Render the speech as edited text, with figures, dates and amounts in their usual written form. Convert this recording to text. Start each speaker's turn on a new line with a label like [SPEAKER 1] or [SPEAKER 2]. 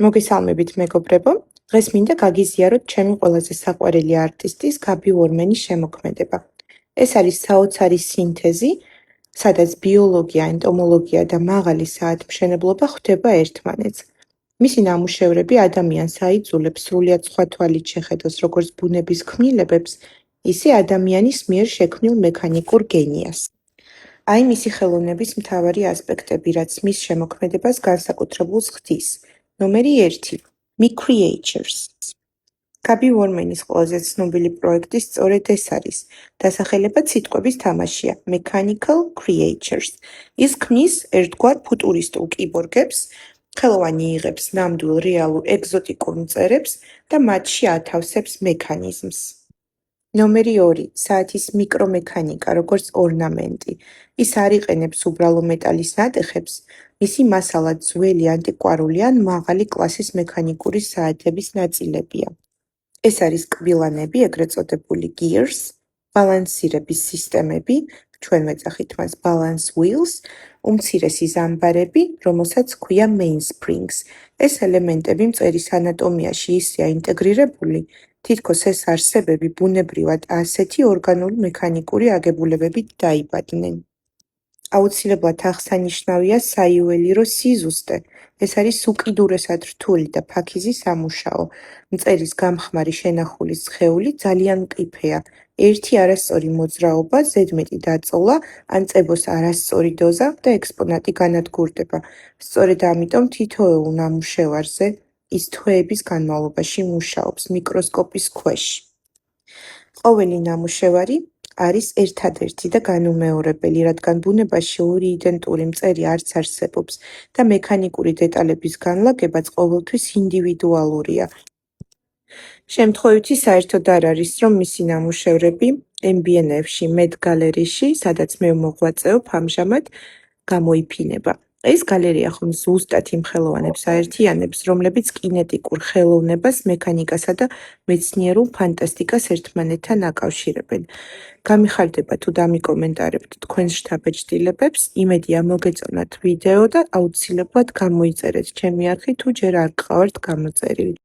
[SPEAKER 1] მოგესალმებით მეგობრებო, დღეს მინდა გაგიზიაროთ ჩემი ყველაზე საყვარელი არტისტის გაბი უორმენის შემოქმედება. ეს არის საოცარი სინთეზი, სადაც ბიოლოგია, ენტომოლოგია და მაღალი საათმშენებლობა ხვდება ერთმანეთს. მისი ნამუშევრები ადამიანს აიძულებს სრულიად სხვა თვალით შეხედოს როგორც ბუნების ქმნილებებს, ისე ადამიანის მიერ შექმნილ მექანიკურ გენიას. აი მისი ხელოვნების მთავარი ასპექტები, რაც მის შემოქმედებას განსაკუთრებულს ხდის. ნომერი 1. Me Creatures. გაბი უორმენის ყველაზე ცნობილი პროექტი სწორედ ეს არის. დასახელება სიტყვების თამაშია Mechanical Creatures. ის ქმნის ერთგვარ ფუტურისტულ კიბორგებს, ხელოვანი იღებს ნამდვილ რეალურ ეგზოტიკურ მწერებს და მათში ათავსებს მექანიზმს. ნომერი 2. საათის მიკრომექანიკა, როგორც ორნამენტი. ის არ იყენებს უბრალო მეტალის ნატეხებს, მისი მასალა ძველი ანტიკვარული ან მაღალი კლასის მექანიკური საათების ნაწილებია. ეს არის კბილანები, ეგრეთ წოდებული gears, ბალანსირების სისტემები, ჩვენ ვეძახით მას balance wheels, უმცირესი ზამბარები, რომელსაც ჰქვია mainsprings. ეს ელემენტები მწერის ანატომიაში ისეა ინტეგრირებული, თითქოს ეს არსებები ბუნებრივად ასეთი ორგანული მექანიკური აგებულებებით დაიბადნენ. აუცილებლად აღსანიშნავია საიუველირო სიზუსტე. ეს არის უკიდურესად რთული და ფაქიზი სამუშაო. მწერის გამხმარი შენახულის სხეული ძალიან მყიფეა. ერთი არასწორი მოძრაობა, ზედმეტი დაწოლა, ან წებოს არასწორი დოზა და ექსპონატი განადგურდება. სწორედ ამიტომ თითოეულ ნამუშევარზე ის თვეების განმავლობაში მუშაობს მიკროსკოპის ქვეშ. ყოველი ნამუშევარი არის ერთადერთი და განუმეორებელი, რადგან ბუნებაში ორი იდენტური მწერი არც არსებობს და მექანიკური დეტალების განლაგებაც ყოველთვის ინდივიდუალურია. შემთხვევითი საერთოდ არ არის, რომ მისი ნამუშევრები MBNF-ში, Met Gallery-ში, სადაც მე მოღვაწეობ ამჟამად, გამოიფინება. ეს გალერეა ხომ ზუსტად იმ ხელოვანებს აერთიანებს, რომლებიც კინეტიკურ ხელოვნებას, მექანიკასა და მეცნიერულ ფანტასტიკას ერთმანეთთან აკავშირებენ. გამიხარდება თუ დამიკომენტარებთ თქვენს შთაბეჭდილებებს, იმედია მოგეწონათ ვიდეო და აუცილებლად გამოიწერეთ ჩემი არხი თუ ჯერ არ გყავართ გამოწერილი.